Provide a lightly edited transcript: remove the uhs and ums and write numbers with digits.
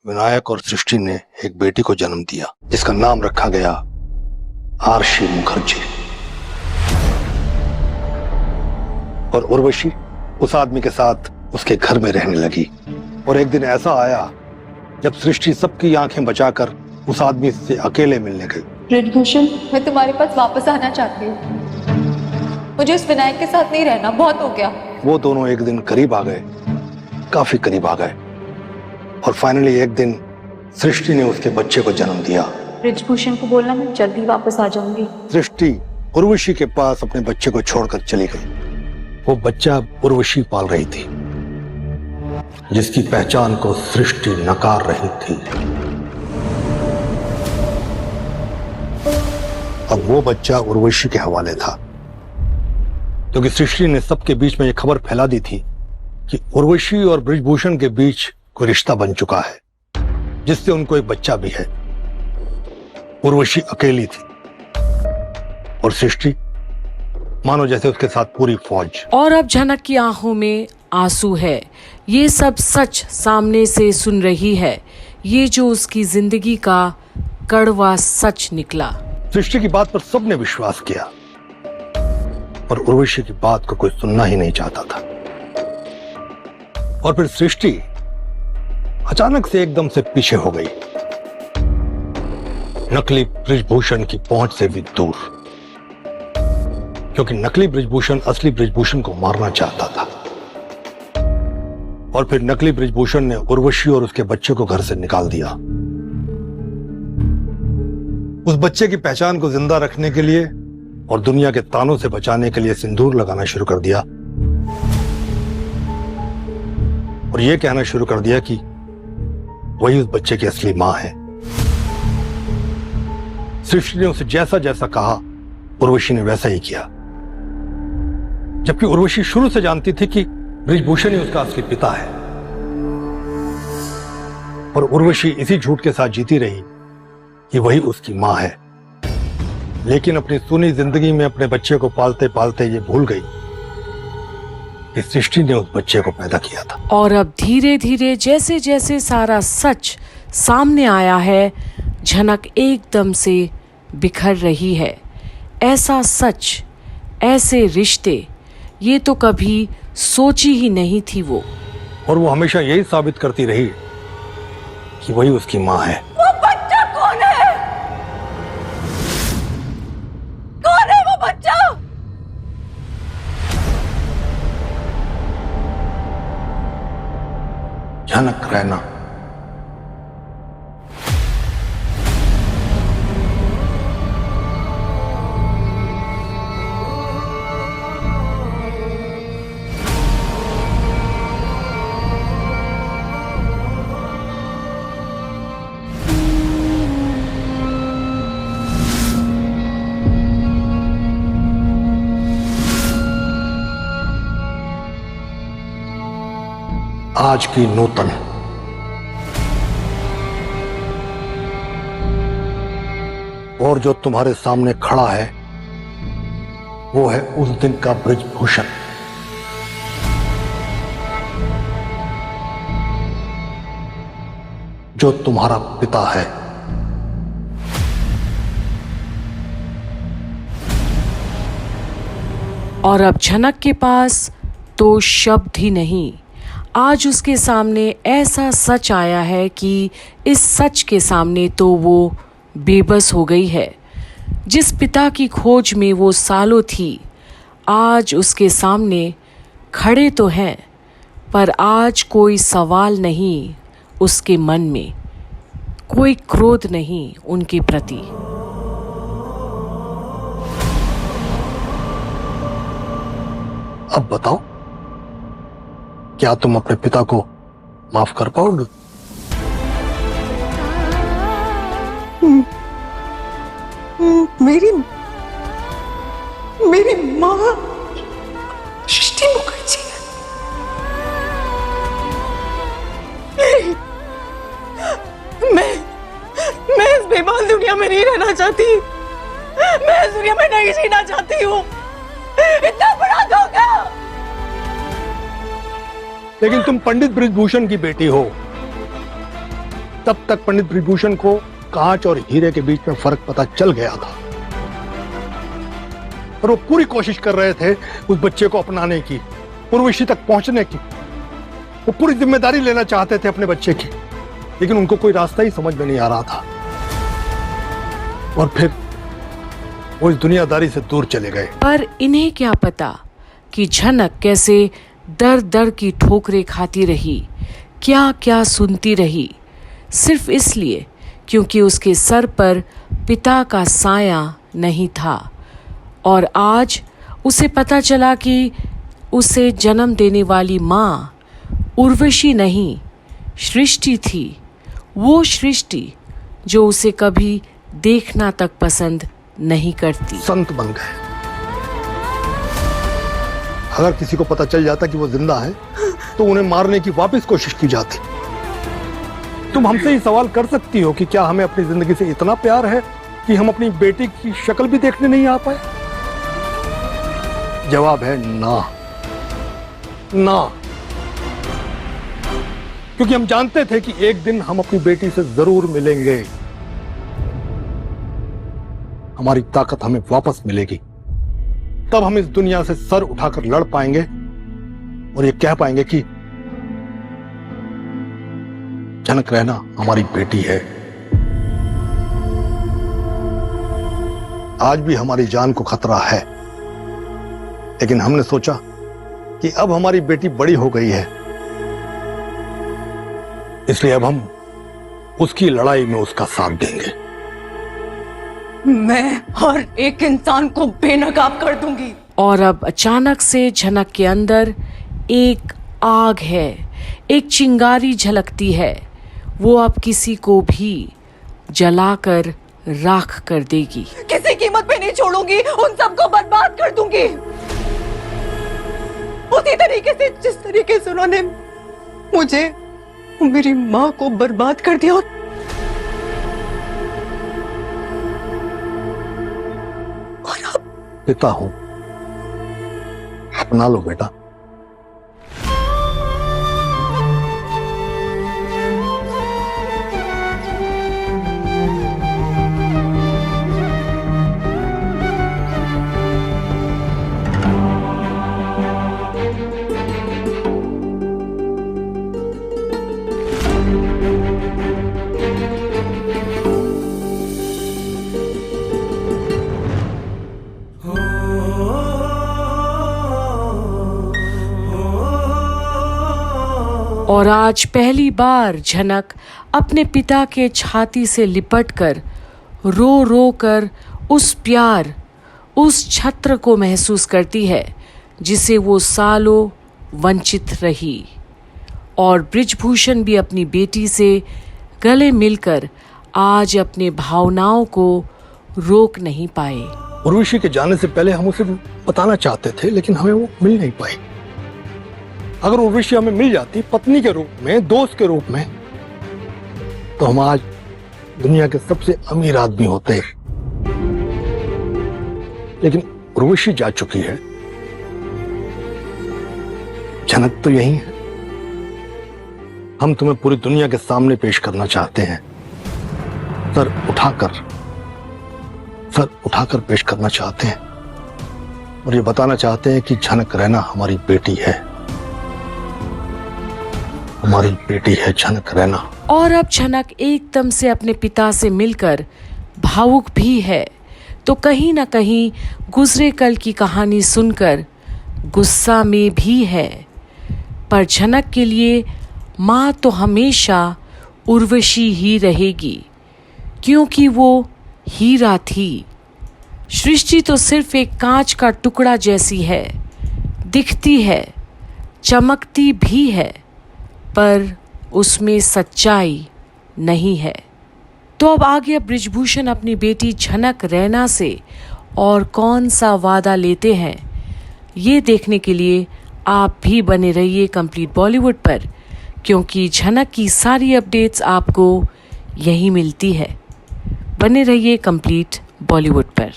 विनायक और सृष्टि ने एक बेटी को जन्म दिया जिसका नाम रखा गया आरशी मुखर्जी। और उर्वशी उस आदमी के साथ उसके घर में रहने लगी। और एक दिन ऐसा आया जब सृष्टि सबकी आंखें बचाकर उस आदमी से अकेले मिलने गई। ब्रजभूषण, मैं तुम्हारे पास वापस आना चाहती हूँ। मुझे उस विनायक के साथ नहीं रहना, बहुत हो गया। वो दोनों एक दिन करीब आ गए, काफी करीब आ गए। और फाइनली एक दिन सृष्टि ने उसके बच्चे को जन्म दिया। ब्रजभूषण को बोलना मैं जल्दी वापस आ जाऊंगी। सृष्टि उर्वशी के पास अपने बच्चे को छोड़कर चली गई। वो बच्चा उर्वशी पाल रही थी, जिसकी पहचान को सृष्टि नकार रही थी। अब वो बच्चा उर्वशी के हवाले था, क्योंकि सृष्टि ने सबके बीच में ये खबर फैला दी थी कि उर्वशी और ब्रजभूषण के बीच कोई रिश्ता बन चुका है, जिससे उनको एक बच्चा भी है। उर्वशी अकेली थी और सृष्टि मानो जैसे उसके साथ पूरी फौज। और अब झनक की आंखों में आंसू है। ये सब सच सामने से सुन रही है, ये जो उसकी जिंदगी का कड़वा सच निकला। सृष्टि की बात पर सबने विश्वास किया, पर उर्वशी की बात को कोई सुनना ही नहीं चाहता था। और फिर सृष्टि अचानक से एकदम से पीछे हो गई, नकली ब्रजभूषण की पहुंच से भी दूर, क्योंकि नकली ब्रजभूषण असली ब्रजभूषण को मारना चाहता था। और फिर नकली ब्रजभूषण ने उर्वशी और उसके बच्चे को घर से निकाल दिया। उस बच्चे की पहचान को जिंदा रखने के लिए और दुनिया के तानों से बचाने के लिए सिंदूर लगाना शुरू कर दिया और यह कहना शुरू कर दिया कि वही उस बच्चे की असली मां है। सृष्टि ने उसे जैसा जैसा कहा, उर्वशी ने वैसा ही किया, जबकि उर्वशी शुरू से जानती थी कि ब्रजभूषण ही उसका असली पिता है। और उर्वशी इसी झूठ के साथ जीती रही कि वही उसकी मां है, लेकिन अपनी सूनी जिंदगी में अपने बच्चे को पालते पालते ये भूल गई कि सृष्टि ने उस बच्चे को पैदा किया था। और अब धीरे धीरे जैसे जैसे सारा सच सामने आया है, झनक एकदम से बिखर रही है। ऐसा सच, ऐसे रिश्ते, ये तो कभी सोची ही नहीं थी वो। और वो हमेशा यही साबित करती रही कि वही उसकी मां है। वो बच्चा कौन है? कौन है वो बच्चा? झनक रैना। आज की नूतन और जो तुम्हारे सामने खड़ा है वो है उस दिन का ब्रजभूषण, जो तुम्हारा पिता है। और अब झनक के पास तो शब्द ही नहीं। आज उसके सामने ऐसा सच आया है कि इस सच के सामने तो वो बेबस हो गई है। जिस पिता की खोज में वो सालों थी, आज उसके सामने खड़े तो हैं, पर आज कोई सवाल नहीं उसके मन में, कोई क्रोध नहीं उनके प्रति। अब बताओ, क्या तुम अपने पिता को माफ कर पाओगे? मेरी माँ सृष्टि मुखर्जी है। मैं इस बेमाल दुनिया में नहीं रहना चाहती। मैं इस दुनिया में नहीं जीना चाहती हूँ। इतना बड़ा धोखा। लेकिन तुम पंडित ब्रजभूषण की बेटी हो तब तक पंडित ब्रिजभूषण को कांच और हीरे के बीच में फर्क पता चल गया था और वो पूरी कोशिश कर रहे थे उस बच्चे को अपनाने की, उर्वशी तक पहुंचने की। वो पूरी जिम्मेदारी लेना चाहते थे अपने बच्चे की, लेकिन उनको कोई रास्ता ही समझ में नहीं आ रहा था और फिर वो इस दुनियादारी से दूर चले गए। पर इन्हें क्या पता कि झनक कैसे दर दर की ठोकरें खाती रही, क्या क्या सुनती रही, सिर्फ इसलिए क्योंकि उसके सर पर पिता का साया नहीं था। और आज उसे पता चला कि उसे जन्म देने वाली माँ उर्वशी नहीं, सृष्टि थी। वो सृष्टि जो उसे कभी देखना तक पसंद नहीं करती। संत बन गए। अगर किसी को पता चल जाता कि वो जिंदा है तो उन्हें मारने की वापस कोशिश की जाती। तुम हमसे ही सवाल कर सकती हो कि क्या हमें अपनी जिंदगी से इतना प्यार है कि हम अपनी बेटी की शक्ल भी देखने नहीं आ पाए? जवाब है ना, ना। क्योंकि हम जानते थे कि एक दिन हम अपनी बेटी से जरूर मिलेंगे। हमारी ताकत हमें वापस मिलेगी, तब हम इस दुनिया से सर उठाकर लड़ पाएंगे और ये कह पाएंगे कि झनक रैना हमारी बेटी है। आज भी हमारी जान को खतरा है, लेकिन हमने सोचा कि अब हमारी बेटी बड़ी हो गई है, इसलिए अब हम उसकी लड़ाई में उसका साथ देंगे। मैं हर एक इंसान को बेनकाब कर दूंगी। और अब अचानक से झनक के अंदर एक आग है, एक चिंगारी झलकती है। वो अब किसी को भी जलाकर राख कर देगी। किसी कीमत पे नहीं छोड़ूंगी, उन सबको बर्बाद कर दूंगी, उसी तरीके से जिस तरीके से उन्होंने मुझे, मेरी माँ को बर्बाद कर दिया। और अब पिता हूं, अपना लो बेटा। और आज पहली बार झनक अपने पिता के छाती से लिपटकर रो रो कर उस प्यार, उस छत्र को महसूस करती है जिसे वो सालों वंचित रही। और ब्रिजभूषण भी अपनी बेटी से गले मिलकर आज अपने भावनाओं को रोक नहीं पाए। उर्वशी के जाने से पहले हम उसे बताना चाहते थे, लेकिन हमें वो मिल नहीं पाई। अगर उर्वशी हमें मिल जाती पत्नी के रूप में, दोस्त के रूप में, तो हम आज दुनिया के सबसे अमीर आदमी होते। लेकिन उर्वशी जा चुकी है, झनक तो यही है। हम तुम्हें पूरी दुनिया के सामने पेश करना चाहते हैं, सर उठाकर पेश करना चाहते हैं और ये बताना चाहते हैं कि झनक रैना हमारी बेटी है, हमारी बेटी है झनक रैना। और अब झनक एकदम से अपने पिता से मिलकर भावुक भी है, तो कहीं ना कहीं गुजरे कल की कहानी सुनकर गुस्सा में भी है। पर झनक के लिए माँ तो हमेशा उर्वशी ही रहेगी, क्योंकि वो हीरा थी। सृष्टि तो सिर्फ एक कांच का टुकड़ा जैसी है, दिखती है, चमकती भी है, पर उसमें सच्चाई नहीं है। तो अब आगे ब्रिजभूषण अपनी बेटी झनक रैना से और कौन सा वादा लेते हैं, ये देखने के लिए आप भी बने रहिए कंप्लीट बॉलीवुड पर, क्योंकि झनक की सारी अपडेट्स आपको यहीं मिलती है। बने रहिए कंप्लीट बॉलीवुड पर।